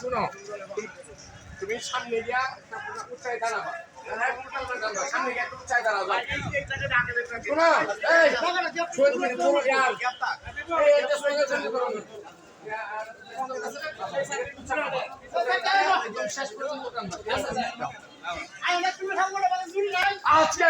শুনো, তুমি সামনে গিয়া উচ্চাই দাঁড়াবা, সামনে গিয়ে উচ্চাই দাঁড়াবা। শোনো, আজকে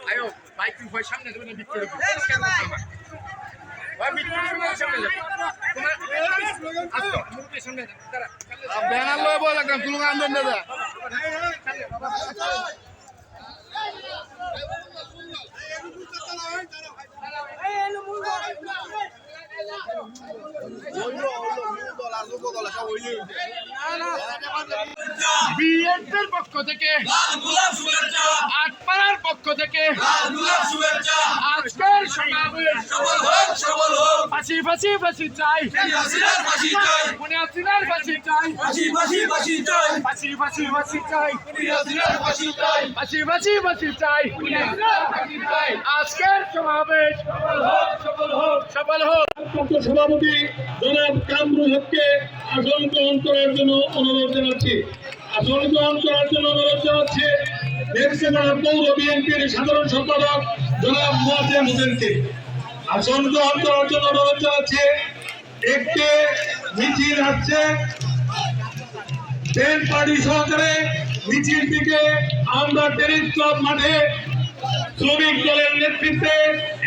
আয়ো বাইক ভয় সামনে যাবে না, ভিতরে ব্যানার লয় বল একদম তুলু আন্দোলন দাদা বিএনপির পক্ষ থেকে আটপাড়ার পক্ষ থেকে আজকের সমাবেশ ফাঁসি ফাঁসি ফাঁসি চাই, মনে হাসিনার ফাঁসি চাই, ফাঁসি ফাঁসি ফাঁসি চাই, ফাঁসি ফাঁসি ফাঁসি চাই। আজকের সমাবেশ সফল হোক। সভাপতি জনাব কামরুল হককে আসন গ্রহণ করার জন্য অনুরোধ জানাচ্ছি। আসন গ্রহণ করার জন্য অনুরোধ জানাচ্ছি নেত্রকোনা পৌর বিএনপির সাধারণ সম্পাদক জনাব মোয়াজ্জেম হোসেনকে। আসন গ্রহণ করার জন্য অনুরোধ জানাচ্ছি। একটি মিছিল আসছে ব্যান্ড পার্টি সহকারে, মিছিলটিকে আমরা টেনিস ক্লাব মাঠে শ্রমিক দলের নেতৃত্বে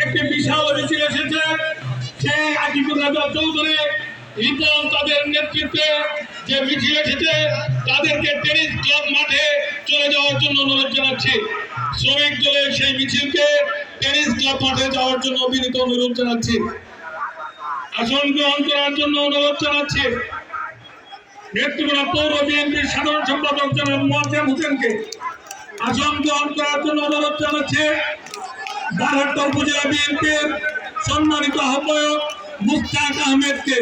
একটি বিশাল মিছিল এসেছে। সেই আজিকুর রাজা চৌধুরী রিপন তাদের নেতৃত্বে যে মিছিল এসেছে তাদেরকে টেনিস ক্লাব মাঠে চলে যাওয়ার জন্য অনুরোধ জানাচ্ছি। শ্রমিক দলের সেই মিছিলকে টেনিস ক্লাব মাঠে যাওয়ার জন্য বিনীত অনুরোধ জানাচ্ছি। আসন গ্রহণ করার জন্য অনুরোধ জানাচ্ছি নেত্রকোনা পৌর বিএনপির সাধারণ সম্পাদক জনাব মোয়াজ্জেম হোসেনকে। আসন গ্রহণ করার জন্য অনুরোধ জানাচ্ছি বারহাট্টা উপজেলা বিএনপির সম্মানিত আহ্বায়ক মুস্তাক আহমেদকে।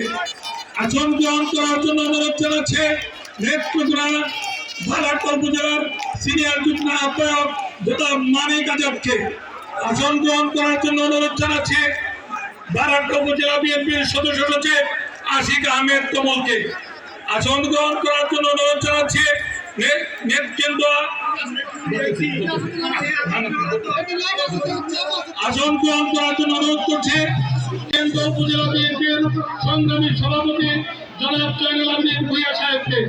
আসন গ্রহণ করার জন্য অনুরোধ জানাচ্ছে নেত্রকোনা বারহাট্টা উপজেলার সিনিয়র যুগ্ম আহ্বায়ক জনাব মানিক আজাদকে। আসন গ্রহণ করার জন্য অনুরোধ জানাচ্ছে বারহাট্টা উপজেলা বিএনপির সদস্য সচিব আশিক আহমেদ কমলকে। আসন গ্রহণ করার জন্য অনুরোধ জানাচ্ছে আসন গ্রহণ করার জন্য অনুরোধ করছে কেন্দ্র উপজেলা বিএনপির সংগ্রামী সভাপতি জনাব জয়নুল আবেদিন ভূঁইয়া সাহেবকে।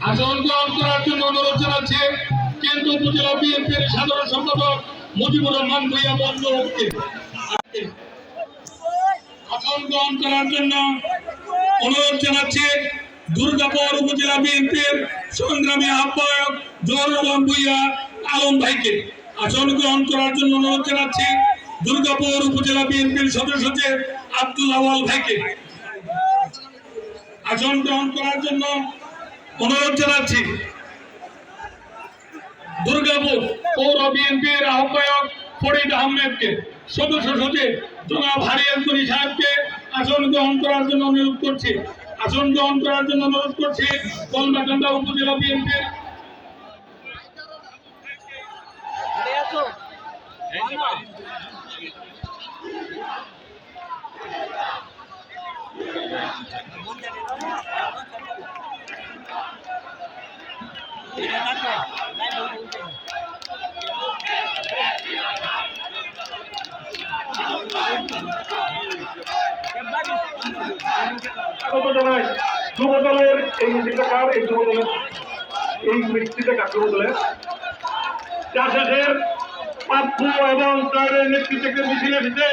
আসন গ্রহণ করার জন্য অনুরোধ জানাচ্ছে কেন্দ্র উপজেলা বিএনপির সাধারণ সম্পাদক মুজিবুর রহমান ভূঁইয়া বন্ধুকে আসন গ্রহণ করার জন্য অনুরোধ জানাচ্ছি দুর্গাপুর উপজেলা বিএনপির সংগ্রামী আহ্বায়ক জহুরুল আলম ভূঁইয়া আলম ভাইকে আসন গ্রহণ করার জন্য অনুরোধ জানাচ্ছি দুর্গাপুর উপজেলা বিএনপির সদস্য সচিব আব্দুল আওয়াল ভাইকে আসন গ্রহণ করার জন্য অনুরোধ জানাচ্ছি দুর্গাপুর পৌর বিএনপির আহ্বায়ক ফরিদ আহমেদকে সদস্য সচিব জনাব হারিয়ান্তনী সাহেবকে আসন গ্রহণ করার জন্য অনুরোধ করছি আসন গ্রহণ করার জন্য অনুরোধ করছি কলমাকান্দা উপজেলা বিএনপির যুব দলের এই মিছিলটা এই যুব দলের এই মিছিলটা যুব দলের চাষের পাপ্পু এবং তার নেতৃত্বে মিছিল এসেছে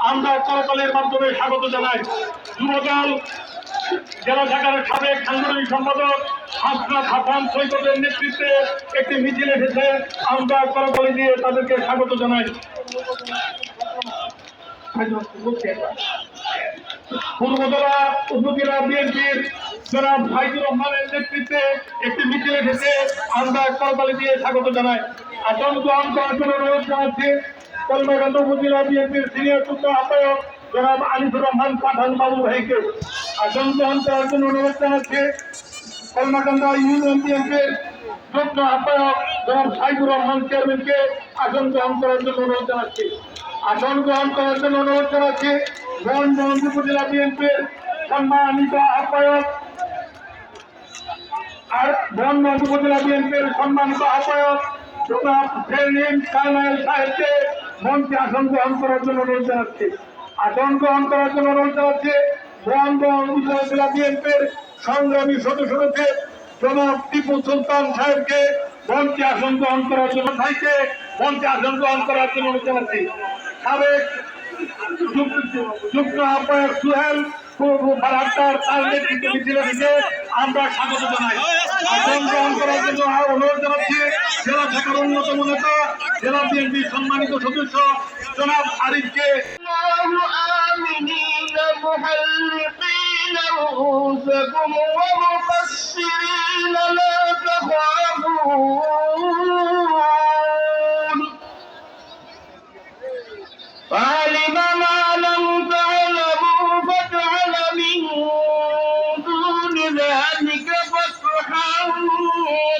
আমরা করতালের মাধ্যমে স্বাগত জানাই যুবদল জেলা শাখার সাবেক সাংগঠনিক সম্পাদক হাসনাত হাসান সৈকতের নেতৃত্বে একটি মিছিল এসেছে আমরা করতালি দিয়ে তাদেরকে স্বাগত জানাই পূর্বতলা উপজেলা বিএনপির জনাব ভাইদুর রহমানের নেতৃত্বে একটি মিছিল এসেছে আমরা করতালি দিয়ে স্বাগত জানাই আসন গ্রহণ করার জন্য অনুরোধ জানাচ্ছি কলমাকান্দা উপজেলা বিএনপির সিনিয়র যুগ্ম আহ্বায়ক জনাব আনিসুর রহমান পাঠান বাবু ভাইকে আসন গ্রহণ করার জন্য অনুরোধ জানাচ্ছি কলমাকান্দা ইউনিয়ন বিএনপির যুগ্ম আহ্বায়ক জনাব সাইদুর রহমান চেয়ারম্যানকে আসন গ্রহণ করার জন্য অনুরোধ জানাচ্ছি আসন গ্রহণ করার জন্য অনুরোধ জানাচ্ছি মোহনগঞ্জ উপজেলা বিএনপির সম্মানিত আহ্বায়ক আর মোহনগঞ্জ উপজেলা বিএনপির সম্মানিত আহ্বায়ক জনাব সেলিম কারনাইল সাহেবকে মঞ্চে আসন গ্রহণ করার জন্য অনুরোধ জানাচ্ছি আসন গ্রহণ করার জন্য অনুরোধ জানাচ্ছি মোহনগঞ্জ উপজেলা বিএনপির সংগ্রামী সদস্য সচিব জনাব টিপু সুলতান সাহেবকে মঞ্চে আসন গ্রহণ করার জন্য ভাইকে মঞ্চে আসন গ্রহণ করার জন্য অনুরোধ জানাচ্ছি সাবেক যুগ্ম আহ্বায়ক সুহেল তার নেতৃত্বে মিছিল থেকে আমরা স্বাগত জানাই আসন গ্রহণ করার জন্য অনুরোধ জানাচ্ছি জেলা শাখার অন্যতম নেতা জেলা বিএনপির সম্মানিত সদস্য জনাব আরিফকে رؤوسكم ومقصرين لا تخافون فعلم ما لم تعلموا فجعل من دون ذلك فتحا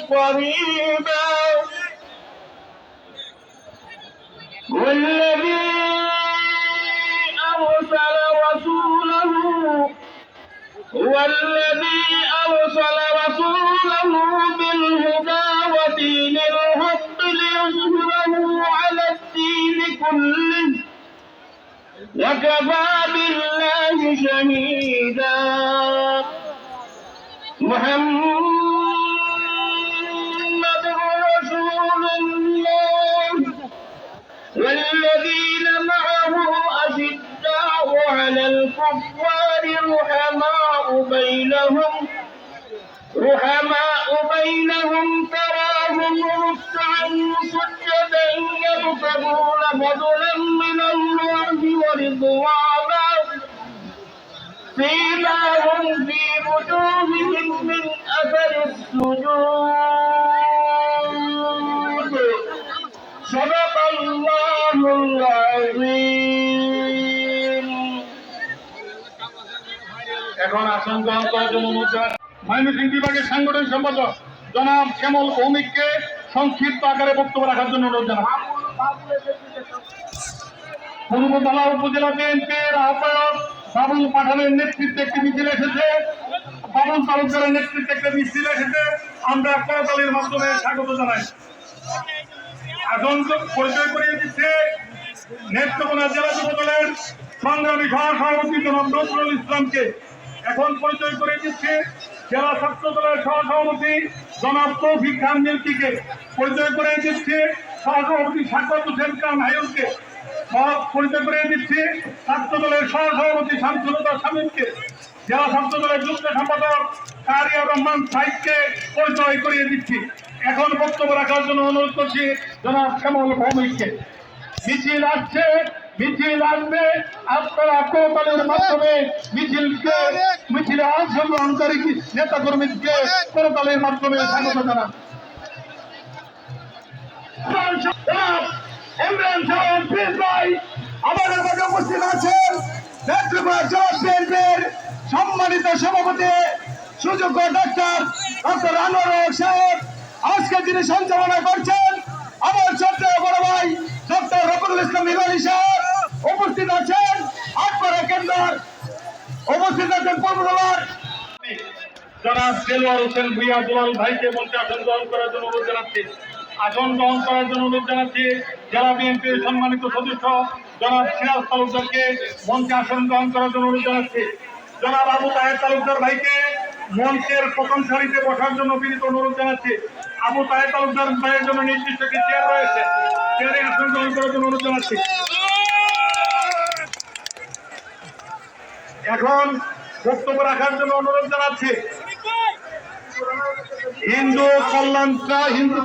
قريبا والذي أرسل رسوله بالهدى ودين الحق ليظهره على الدين كله وكفى بالله شهيدا محمد رسول الله والذين معه أشداء على الكفار رحماء بينهم تراهم ركعا سجدا يبتغون فضلا من الله ورضوانا سيماهم في وجوههم من أثر السجود صدق الله العظيم এখন আসন গ্রহণ করার জন্য ময়মনসিংহ বিভাগের সাংগঠনিক সম্পাদক জনাব শ্যামল ভৌমিককে সংক্ষিপ্ত আকারে বক্তব্য রাখার জন্য অনুরোধ জানাব পূর্বতলা উপজেলা বিএনপির আহ্বায়ক বাবুল পাঠানের নেতৃত্বে একটি মিছিল এসেছে বাবুল তালুকদারের নেতৃত্বে একটি মিছিল এসেছে আমরা করতালির মাধ্যমে স্বাগত জানাই আসন পরিচয় করিয়ে দিচ্ছে নেত্রকোনা জেলা যুব দলের সংগ্রামী সহসভাপতি জনাব নজরুল ইসলামকে এখন পরিচয় করে দিচ্ছে জেলা ছাত্র দলের সহসভাপতি জনাব তৌফিক খান মিল্কিকে পরিচয় করে দিচ্ছে সহসভাপতি সাকত হোসেন খান হায়ুনকে পরিচয় করে দিচ্ছে ছাত্র দলের সহসভাপতি শামসুলতা শামীমকে জেলা ছাত্র দলের যুগ্ম সম্পাদক কারিয়া রহমান সাহিদকে পরিচয় করিয়ে দিচ্ছি। এখন বক্তব্য রাখার জন্য অনুরোধ করছি জনাব শ্যামল ভৌমিককে। মিছিল আসছে, মিছিল আসবে, আপনারা কোরবানের মাধ্যমে মিছিলে অংশগ্রহণকারী নেতা কর্মীকে কোরবানের মাধ্যমে স্বাগত জানান। ইমরান সাহেব প্লিজ ভাই আমাদের মাঝে উপস্থিত আছেন বিএনপির সম্মানিত সভাপতি সুযোগ্য ডক্টর আনোয়ার সাহেব। আজকে যিনি সঞ্চালনা করছেন আমার শ্রদ্ধেয় বড় ভাই ডক্টর রফিকুল ইসলাম ইমানি সাহেব উপস্থিত আছেন। আটপাড়া কেন্দ্র উপস্থিত আছেন পূর্ববার জনাব দেলোয়ার হোসেন ভুইয়া দুলাল ভাইকে মঞ্চে আসন গ্রহণ করার জন্য অনুরোধ জানাচ্ছি। আসন গ্রহণ করার জন্য অনুরোধ জানাচ্ছি জেলা বিএনপির সম্মানিত সদস্য জনাব সিরাজ তালুকদারকে মঞ্চে আসন গ্রহণ করার জন্য অনুরোধ জানাচ্ছি। জনাব আবু তাহের তালুকদার ভাইকে মঞ্চের প্রথম সারিতে বসার জন্য বিনীত অনুরোধ জানাচ্ছি। আবু তাহের তালুকদার ভাইয়ের জন্য নির্দিষ্ট একটি চেয়ার রয়েছে, চেয়ারে আসন গ্রহণ করার জন্য অনুরোধ জানাচ্ছি। এখন বক্তব্য রাখার জন্য অনুরোধ জানাচ্ছি হিন্দু কল্যাণ হিন্দু